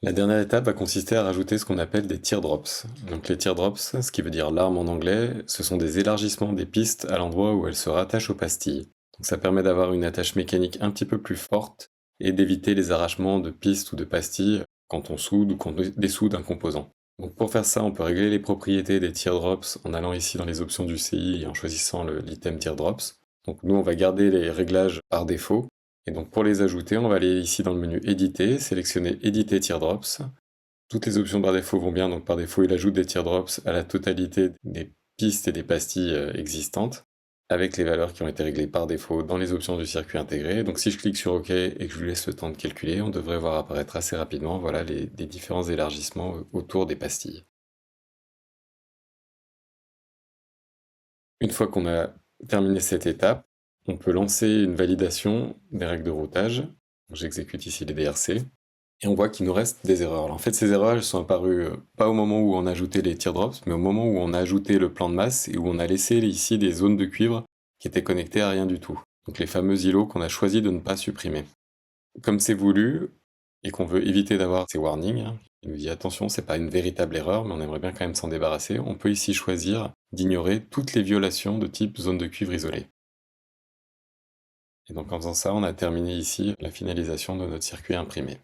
La dernière étape va consister à rajouter ce qu'on appelle des teardrops. Donc les teardrops, ce qui veut dire larmes en anglais, ce sont des élargissements des pistes à l'endroit où elles se rattachent aux pastilles. Donc ça permet d'avoir une attache mécanique un petit peu plus forte et d'éviter les arrachements de pistes ou de pastilles quand on soude ou qu'on dessoude un composant. Donc pour faire ça, on peut régler les propriétés des teardrops en allant ici dans les options du CI et en choisissant l'item teardrops. Donc nous, on va garder les réglages par défaut. Et donc pour les ajouter, on va aller ici dans le menu éditer, sélectionner éditer teardrops. Toutes les options par défaut vont bien, donc par défaut il ajoute des teardrops à la totalité des pistes et des pastilles existantes, avec les valeurs qui ont été réglées par défaut dans les options du circuit intégré. Donc si je clique sur OK et que je lui laisse le temps de calculer, on devrait voir apparaître assez rapidement voilà, les différents élargissements autour des pastilles. Une fois qu'on a terminé cette étape, on peut lancer une validation des règles de routage. J'exécute ici les DRC. Et on voit qu'il nous reste des erreurs. Alors, en fait, ces erreurs, elles sont apparues pas au moment où on a ajouté les teardrops, mais au moment où on a ajouté le plan de masse et où on a laissé ici des zones de cuivre qui étaient connectées à rien du tout. Donc les fameux îlots qu'on a choisi de ne pas supprimer. Comme c'est voulu, et qu'on veut éviter d'avoir ces warnings, hein, il nous dit attention, c'est pas une véritable erreur, mais on aimerait bien quand même s'en débarrasser, on peut ici choisir d'ignorer toutes les violations de type zone de cuivre isolée. Et donc en faisant ça, on a terminé ici la finalisation de notre circuit imprimé.